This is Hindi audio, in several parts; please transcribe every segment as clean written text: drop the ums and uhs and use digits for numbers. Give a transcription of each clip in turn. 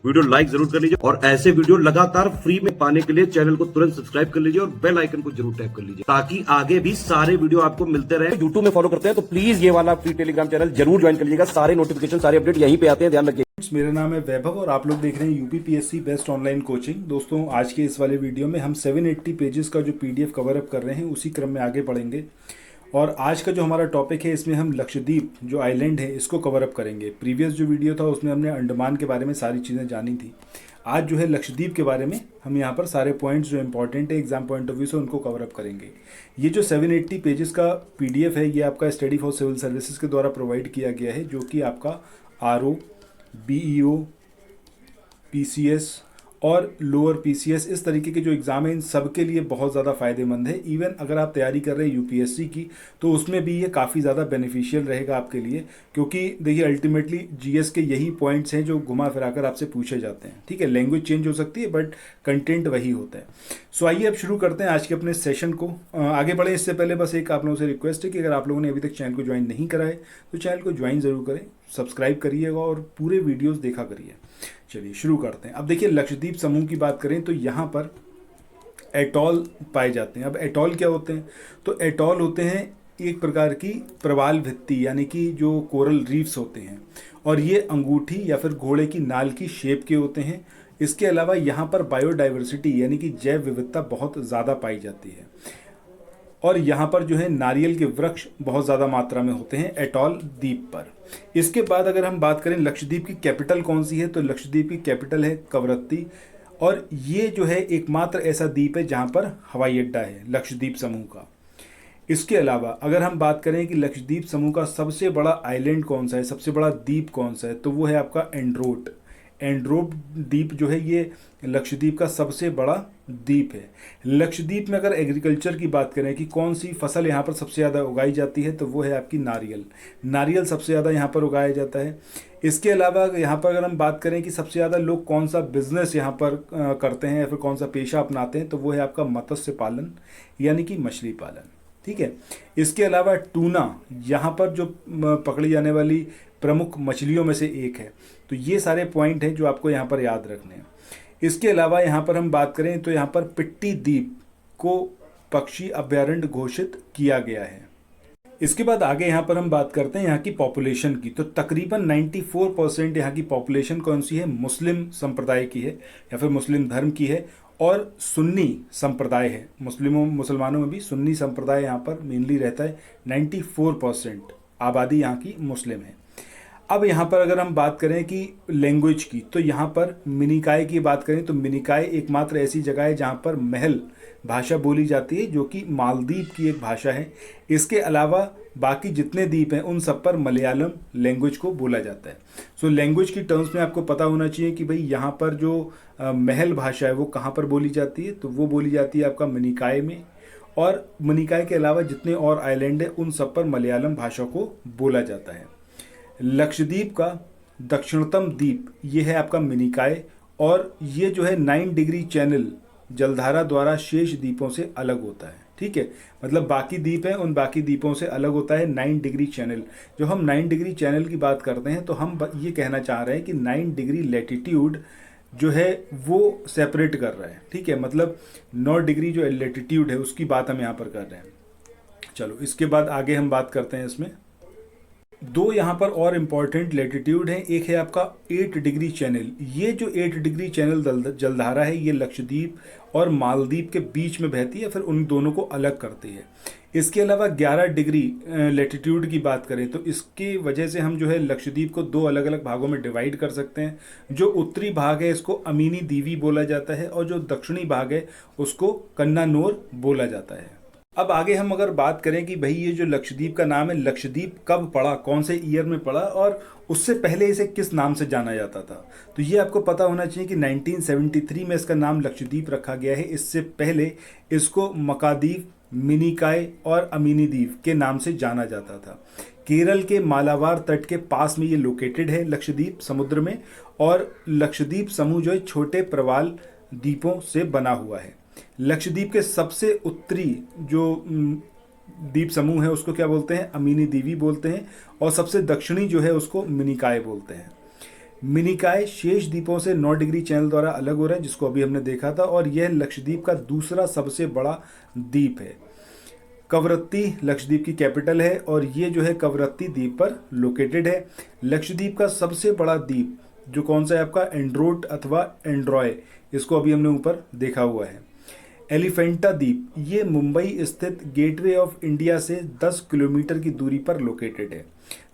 वीडियो लाइक जरूर कर लीजिए और ऐसे वीडियो लगातार फ्री में पाने के लिए चैनल को तुरंत सब्सक्राइब कर लीजिए और बेल आइकन को जरूर टैप कर लीजिए ताकि आगे भी सारे वीडियो आपको मिलते रहे। यूट्यूब में फॉलो करते हैं तो प्लीज ये वाला फ्री टेलीग्राम चैनल जरूर ज्वाइन कर लीजिएगा। सारे नोटिफिकेशन सारे अपडेट यहीं पे आते हैं, ध्यान रखिए। मेरा नाम है वैभव और आप लोग देख रहे हैं यूपीपीएससी बेस्ट ऑनलाइन कोचिंग। दोस्तों आज के इस वाले वीडियो में हम 780 पेजेस का जो पीडीएफ कवर अप कर रहे हैं उसी क्रम में आगे बढ़ेंगे। और आज का जो हमारा टॉपिक है इसमें हम लक्षद्वीप जो आइलैंड है इसको कवर अप करेंगे। प्रीवियस जो वीडियो था उसमें हमने अंडमान के बारे में सारी चीज़ें जानी थी। आज जो है लक्षद्वीप के बारे में हम यहाँ पर सारे पॉइंट्स जो इंपॉर्टेंट है एग्जाम पॉइंट ऑफ व्यू से उनको कवर अप करेंगे। ये जो 780 पेजेस का पीडीएफ है ये आपका स्टडी फॉर सिविल सर्विसेज के द्वारा प्रोवाइड किया गया है, जो कि आपका आरओ, बीईओ, पीसीएस और लोअर पीसीएस इस तरीके के जो एग्ज़ाम हैं इन सब के लिए बहुत ज़्यादा फ़ायदेमंद है। इवन अगर आप तैयारी कर रहे हैं यूपीएससी की तो उसमें भी ये काफ़ी ज़्यादा बेनिफिशियल रहेगा आपके लिए, क्योंकि देखिए अल्टीमेटली जीएस के यही पॉइंट्स हैं जो घुमा फिराकर आपसे पूछे जाते हैं। ठीक है, लैंग्वेज चेंज हो सकती है बट कंटेंट वही होता है। सो आइए अब शुरू करते हैं आज के अपने सेशन को। आगे बढ़े इससे पहले बस एक आप लोगों से रिक्वेस्ट है कि अगर आप लोगों ने अभी तक चैनल को ज्वाइन नहीं करा है तो चैनल को ज्वाइन ज़रूर करें, सब्सक्राइब करिएगा और पूरे वीडियोज़ देखा करिए। चलिए शुरू करते हैं। अब देखिए लक्षद्वीप समूह की बात करें तो यहाँ पर एटॉल पाए जाते हैं। अब एटॉल क्या होते हैं? तो एटॉल होते हैं एक प्रकार की प्रवाल भित्ति, यानी कि जो कोरल रीफ्स होते हैं, और ये अंगूठी या फिर घोड़े की नाल की शेप के होते हैं। इसके अलावा यहाँ पर बायोडाइवर्सिटी यानी कि जैव विविधता बहुत ज़्यादा पाई जाती है और यहाँ पर जो है नारियल के वृक्ष बहुत ज़्यादा मात्रा में होते हैं एटॉल द्वीप पर। इसके बाद अगर हम बात करें लक्षद्वीप की कैपिटल कौन सी है, तो लक्षद्वीप की कैपिटल है कवरत्ती, और ये जो है एकमात्र ऐसा द्वीप है जहाँ पर हवाई अड्डा है लक्षद्वीप समूह का। इसके अलावा अगर हम बात करें कि लक्षद्वीप समूह का सबसे बड़ा आइलैंड कौन सा है, सबसे बड़ा द्वीप कौन सा है, तो वो है आपका एंड्रोट। एंड्रोट द्वीप जो है ये लक्षद्वीप का सबसे बड़ा द्वीप है। लक्षद्वीप में अगर एग्रीकल्चर की बात करें कि कौन सी फसल यहाँ पर सबसे ज़्यादा उगाई जाती है, तो वो है आपकी नारियल। नारियल सबसे ज़्यादा यहाँ पर उगाया जाता है। इसके अलावा यहाँ पर अगर हम बात करें कि सबसे ज़्यादा लोग कौन सा बिजनेस यहाँ पर करते हैं या फिर कौन सा पेशा अपनाते हैं, तो वो है आपका मत्स्य पालन यानी कि मछली पालन। ठीक है, इसके अलावा टूना यहाँ पर जो पकड़ी जाने वाली प्रमुख मछलियों में से एक है। तो ये सारे पॉइंट हैं जो आपको यहाँ पर याद रखने हैं। इसके अलावा यहाँ पर हम बात करें तो यहाँ पर पिट्टी द्वीप को पक्षी अभयारण्य घोषित किया गया है। इसके बाद आगे यहाँ पर हम बात करते हैं यहाँ की पॉपुलेशन की। तो तकरीबन 94% यहाँ की पॉपुलेशन कौन सी है? मुस्लिम संप्रदाय की है या फिर मुस्लिम धर्म की है और सुन्नी संप्रदाय है। मुसलमानों में भी सुन्नी संप्रदाय यहाँ पर मेनली रहता है। 94% आबादी यहाँ की मुस्लिम है। अब यहाँ पर अगर हम बात करें कि लैंग्वेज की, तो यहाँ पर मिनिकाय की बात करें तो मिनिकाय एकमात्र ऐसी जगह है जहाँ पर महल भाषा बोली जाती है, जो कि मालदीव की एक भाषा है। इसके अलावा बाकी जितने द्वीप हैं उन सब पर मलयालम लैंग्वेज को बोला जाता है। सो लैंग्वेज की टर्म्स में आपको पता होना चाहिए कि भाई यहाँ पर जो महल भाषा है वो कहाँ पर बोली जाती है, तो वो बोली जाती है आपका मिनिकाय में। और मिनिकाय के अलावा जितने और आइलैंड हैं उन सब पर मलयालम भाषा को बोला जाता है। लक्षद्वीप का दक्षिणतम द्वीप ये है आपका मिनिकाय, और ये जो है 9 डिग्री चैनल जलधारा द्वारा शेष द्वीपों से अलग होता है। ठीक है, मतलब बाकी द्वीप हैं उन बाकी द्वीपों से अलग होता है 9 डिग्री चैनल। जो हम 9 डिग्री चैनल की बात करते हैं तो हम ये कहना चाह रहे हैं कि 9 डिग्री लैटिट्यूड जो है वो सेपरेट कर रहा है। ठीक है, मतलब 9 डिग्री जो लैटिट्यूड है उसकी बात हम यहाँ पर कर रहे हैं। चलो इसके बाद आगे हम बात करते हैं। इसमें दो यहाँ पर और इम्पॉर्टेंट लैटिट्यूड हैं। एक है आपका 8 डिग्री चैनल। ये जो 8 डिग्री चैनल जलधारा है ये लक्षद्वीप और मालदीव के बीच में बहती है, फिर उन दोनों को अलग करती है। इसके अलावा 11 डिग्री लैटिट्यूड की बात करें तो इसकी वजह से हम जो है लक्षद्वीप को दो अलग अलग भागों में डिवाइड कर सकते हैं। जो उत्तरी भाग है इसको अमीनी दीवी बोला जाता है और जो दक्षिणी भाग है उसको कन्नानोर बोला जाता है। अब आगे हम अगर बात करें कि भाई ये जो लक्षद्वीप का नाम है लक्षद्वीप कब पड़ा, कौन से ईयर में पड़ा और उससे पहले इसे किस नाम से जाना जाता था, तो ये आपको पता होना चाहिए कि 1973 में इसका नाम लक्षद्वीप रखा गया है। इससे पहले इसको मकादीव, मिनिकाय और अमीनी द्वीप के नाम से जाना जाता था। केरल के मालाबार तट के पास में ये लोकेटेड है लक्षद्वीप समुद्र में, और लक्षद्वीप समूह जो है छोटे प्रवाल द्वीपों से बना हुआ है। लक्षद्वीप के सबसे उत्तरी जो द्वीप समूह है उसको क्या बोलते हैं? अमीनी द्वीपी बोलते हैं, और सबसे दक्षिणी जो है उसको मिनिकाय बोलते हैं। मिनिकॉय शेष द्वीपों से 9 डिग्री चैनल द्वारा अलग हो रहा है, जिसको अभी हमने देखा था, और यह लक्षद्वीप का दूसरा सबसे बड़ा द्वीप है। कवरत्ती लक्षद्वीप की कैपिटल है और ये जो है कवरत्ती द्वीप पर लोकेटेड है। लक्षद्वीप का सबसे बड़ा द्वीप जो कौन सा है आपका, एंड्रोट अथवा एंड्रॉय, इसको अभी हमने ऊपर देखा हुआ है। एलिफेंटा द्वीप ये मुंबई स्थित गेटवे ऑफ इंडिया से 10 किलोमीटर की दूरी पर लोकेटेड है।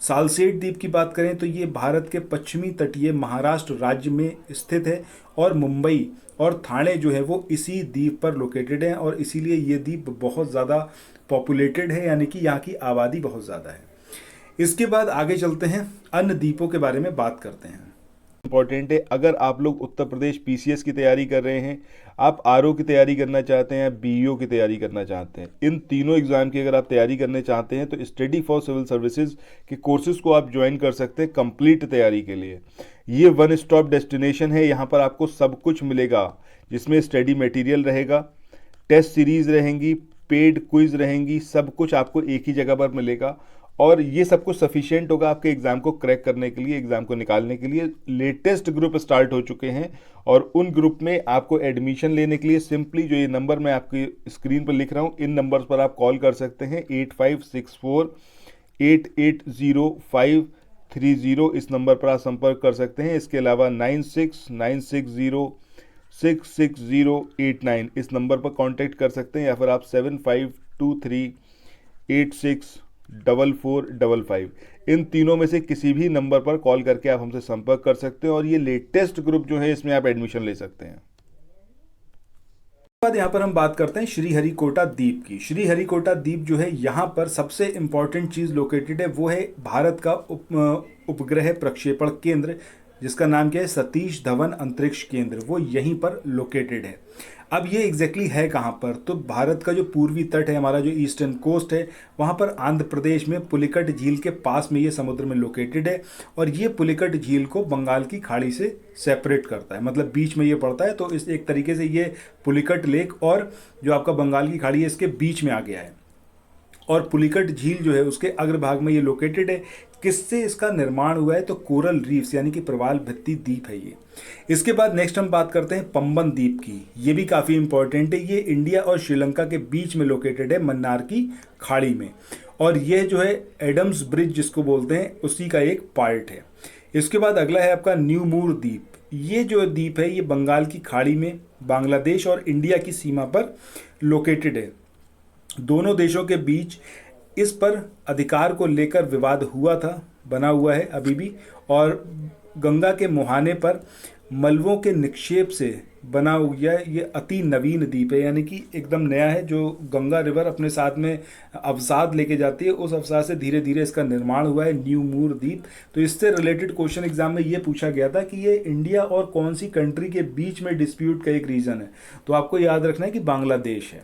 सालसेट द्वीप की बात करें तो ये भारत के पश्चिमी तटीय महाराष्ट्र राज्य में स्थित है और मुंबई और ठाणे जो है वो इसी द्वीप पर लोकेटेड है और इसीलिए ये द्वीप बहुत ज़्यादा पॉपुलेटेड है, यानी कि यहाँ की आबादी बहुत ज़्यादा है। इसके बाद आगे चलते हैं, अन्य द्वीपों के बारे में बात करते हैं। इंपॉर्टेंट है, अगर आप लोग उत्तर प्रदेश पीसीएस की तैयारी कर रहे हैं, आप आरओ की तैयारी करना चाहते हैं, बीईओ की तैयारी करना चाहते हैं, इन तीनों एग्जाम की अगर आप तैयारी करना चाहते हैं तो स्टडी फॉर सिविल सर्विसेज के कोर्सेज को आप ज्वाइन कर सकते हैं कंप्लीट तैयारी के लिए। ये वन स्टॉप डेस्टिनेशन है, यहाँ पर आपको सब कुछ मिलेगा, जिसमें स्टडी मटेरियल रहेगा, टेस्ट सीरीज रहेंगी, पेड क्विज रहेंगी, सब कुछ आपको एक ही जगह पर मिलेगा और ये सब कुछ सफिशिएंट होगा आपके एग्जाम को क्रैक करने के लिए, एग्जाम को निकालने के लिए। लेटेस्ट ग्रुप स्टार्ट हो चुके हैं और उन ग्रुप में आपको एडमिशन लेने के लिए सिंपली जो ये नंबर मैं आपकी स्क्रीन पर लिख रहा हूँ, इन नंबर्स पर आप कॉल कर सकते हैं। 8564880530 इस नंबर पर आप संपर्क कर सकते हैं। इसके अलावा 9696066089 इस नंबर पर कांटेक्ट कर सकते हैं, या फिर आप 7523864455 इन तीनों में से किसी भी नंबर पर कॉल करके आप हमसे संपर्क कर सकते हैं और ये लेटेस्ट ग्रुप जो है इसमें आप एडमिशन ले सकते हैं। बाद यहाँ पर हम बात करते हैं श्रीहरिकोटा द्वीप की। श्रीहरिकोटा द्वीप जो है यहाँ पर सबसे इम्पॉर्टेंट चीज़ लोकेटेड है, वो है भारत का उपग्रह प्रक्षेपण केंद्र, जिसका नाम क्या है, सतीश धवन अंतरिक्ष केंद्र, वो यहीं पर लोकेटेड है। अब ये एग्जैक्टली है कहाँ पर, तो भारत का जो पूर्वी तट है, हमारा जो ईस्टर्न कोस्ट है, वहाँ पर आंध्र प्रदेश में पुलिकट झील के पास में ये समुद्र में लोकेटेड है और ये पुलिकट झील को बंगाल की खाड़ी से सेपरेट करता है, मतलब बीच में ये पड़ता है। तो इस एक तरीके से ये पुलिकट लेक और जो आपका बंगाल की खाड़ी है इसके बीच में आ गया है और पुलिकट झील जो है उसके अग्रभाग में ये लोकेटेड है। किससे इसका निर्माण हुआ है, तो कोरल रीफ्स यानी कि प्रवाल भित्ति द्वीप है ये। इसके बाद नेक्स्ट हम बात करते हैं पंबन द्वीप की। ये भी काफ़ी इंपॉर्टेंट है, ये इंडिया और श्रीलंका के बीच में लोकेटेड है, मन्नार की खाड़ी में, और ये जो है एडम्स ब्रिज जिसको बोलते हैं उसी का एक पार्ट है। इसके बाद अगला है आपका न्यूमूर द्वीप। ये जो द्वीप है ये बंगाल की खाड़ी में बांग्लादेश और इंडिया की सीमा पर लोकेटेड है। दोनों देशों के बीच इस पर अधिकार को लेकर विवाद हुआ था, बना हुआ है अभी भी, और गंगा के मुहाने पर मलबों के निक्षेप से बना हुआ ये अति नवीन द्वीप है, यानी कि एकदम नया है। जो गंगा रिवर अपने साथ में अवसाद लेके जाती है, उस अवसाद से धीरे धीरे इसका निर्माण हुआ है न्यूमूर द्वीप। तो इससे रिलेटेड क्वेश्चन एग्जाम में ये पूछा गया था कि ये इंडिया और कौन सी कंट्री के बीच में डिस्प्यूट का एक रीजन है, तो आपको याद रखना है कि बांग्लादेश है।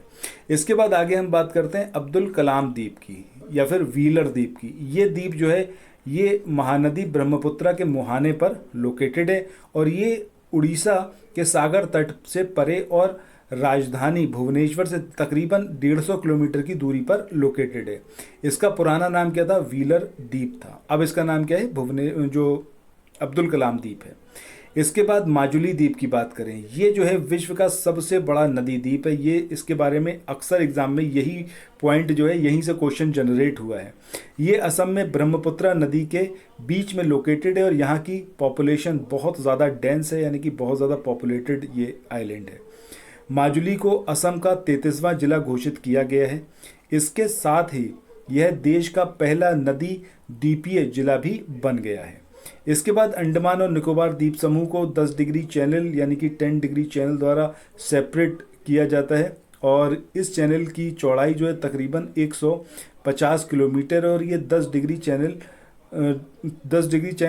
इसके बाद आगे हम बात करते हैं अब्दुल कलाम द्वीप की या फिर व्हीलर द्वीप की। ये द्वीप जो है ये महानदी ब्रह्मपुत्रा के मुहाने पर लोकेटेड है और ये उड़ीसा के सागर तट से परे और राजधानी भुवनेश्वर से तकरीबन 150 किलोमीटर की दूरी पर लोकेटेड है। इसका पुराना नाम क्या था, व्हीलर द्वीप था, अब इसका नाम क्या है, जो अब्दुल कलाम द्वीप है। इसके बाद माजुली द्वीप की बात करें, ये जो है विश्व का सबसे बड़ा नदी द्वीप है। ये इसके बारे में अक्सर एग्जाम में यही पॉइंट जो है यहीं से क्वेश्चन जनरेट हुआ है। ये असम में ब्रह्मपुत्रा नदी के बीच में लोकेटेड है और यहाँ की पॉपुलेशन बहुत ज़्यादा डेंस है, यानी कि बहुत ज़्यादा पॉपुलेटेड ये आइलैंड है। माजुली को असम का 33वां जिला घोषित किया गया है। इसके साथ ही यह देश का पहला नदी द्वीपीय जिला भी बन गया है। इसके बाद अंडमान और निकोबार द्वीप समूह को 10 डिग्री चैनल यानी कि 10 डिग्री चैनल द्वारा सेपरेट किया जाता है और इस चैनल की चौड़ाई जो है तकरीबन 150 किलोमीटर और ये 10 डिग्री चैनल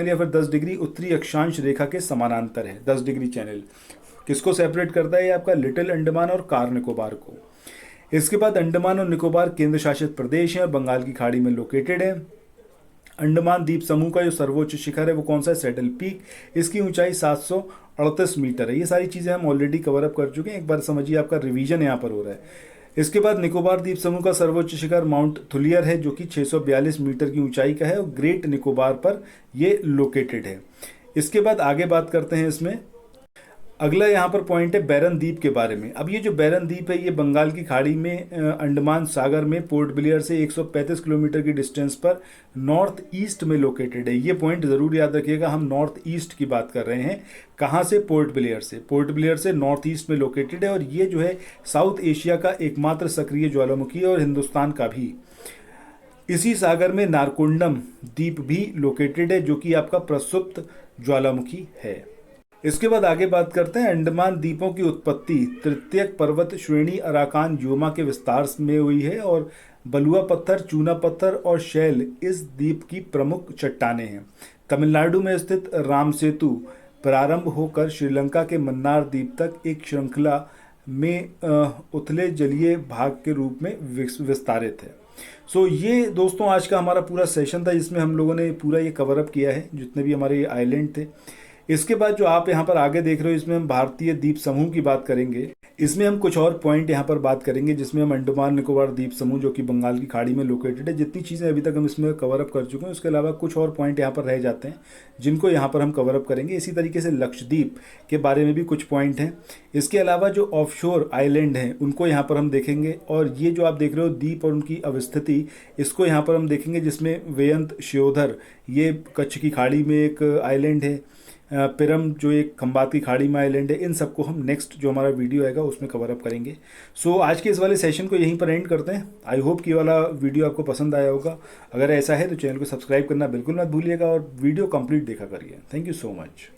या फिर 10 डिग्री उत्तरी अक्षांश रेखा के समानांतर है। 10 डिग्री चैनल किसको सेपरेट करता है, आपका लिटिल अंडमान और कार निकोबार को। इसके बाद अंडमान और निकोबार केंद्र शासित प्रदेश है और बंगाल की खाड़ी में लोकेटेड है। अंडमान द्वीप समूह का जो सर्वोच्च शिखर है वो कौन सा है, सैडल पीक। इसकी ऊंचाई 738 मीटर है। ये सारी चीज़ें हम ऑलरेडी कवर अप कर चुके हैं, एक बार समझिए, आपका रिवीजन यहाँ पर हो रहा है। इसके बाद निकोबार द्वीप समूह का सर्वोच्च शिखर माउंट थुलियर है जो कि 642 मीटर की ऊंचाई का है और ग्रेट निकोबार पर ये लोकेटेड है। इसके बाद आगे बात करते हैं इसमें। अगला यहाँ पर पॉइंट है बैरन द्वीप के बारे में। अब ये जो बैरन द्वीप है ये बंगाल की खाड़ी में अंडमान सागर में पोर्ट ब्लेयर से 135 किलोमीटर की डिस्टेंस पर नॉर्थ ईस्ट में लोकेटेड है। ये पॉइंट ज़रूर याद रखिएगा, हम नॉर्थ ईस्ट की बात कर रहे हैं। कहाँ से? पोर्ट ब्लेयर से। पोर्ट ब्लेयर से नॉर्थ ईस्ट में लोकेटेड है और ये जो है साउथ एशिया का एकमात्र सक्रिय ज्वालामुखी है और हिंदुस्तान का भी। इसी सागर में नारकोंडम द्वीप भी लोकेटेड है जो कि आपका प्रसुप्त ज्वालामुखी है। इसके बाद आगे बात करते हैं अंडमान द्वीपों की उत्पत्ति तृतीयक पर्वत श्रेणी अराकान योमा के विस्तार में हुई है और बलुआ पत्थर, चूना पत्थर और शैल इस द्वीप की प्रमुख चट्टानें हैं। तमिलनाडु में स्थित राम सेतु प्रारंभ होकर श्रीलंका के मन्नार द्वीप तक एक श्रृंखला में उथले जलीय भाग के रूप में विस्तारित है। सो ये दोस्तों आज का हमारा पूरा सेशन था जिसमें हम लोगों ने पूरा ये कवर अप किया है जितने भी हमारे आइलैंड थे। इसके बाद जो आप यहाँ पर आगे देख रहे हो इसमें हम भारतीय द्वीप समूह की बात करेंगे। इसमें हम कुछ और पॉइंट यहाँ पर बात करेंगे जिसमें हम अंडमान निकोबार द्वीप समूह जो कि बंगाल की खाड़ी में लोकेटेड है, जितनी चीज़ें अभी तक हम इसमें कवर अप कर चुके हैं उसके अलावा कुछ और पॉइंट यहाँ पर रह जाते हैं जिनको यहाँ पर हम कवर अप करेंगे। इसी तरीके से लक्षद्वीप के बारे में भी कुछ पॉइंट हैं। इसके अलावा जो ऑफशोर आइलैंड हैं उनको यहाँ पर हम देखेंगे और ये जो आप देख रहे हो द्वीप और उनकी अवस्थिति इसको यहाँ पर हम देखेंगे, जिसमें वेयंत श्योधर ये कच्छ की खाड़ी में एक आइलैंड है, पिरम जो एक खंबात की खाड़ी में आइलैंड है। इन सबको हम नेक्स्ट जो हमारा वीडियो आएगा उसमें कवर अप करेंगे। सो आज के इस वाले सेशन को यहीं पर एंड करते हैं। आई होप कि ये वाला वीडियो आपको पसंद आया होगा। अगर ऐसा है तो चैनल को सब्सक्राइब करना बिल्कुल मत भूलिएगा और वीडियो कंप्लीट देखा करिए। Thank you so much.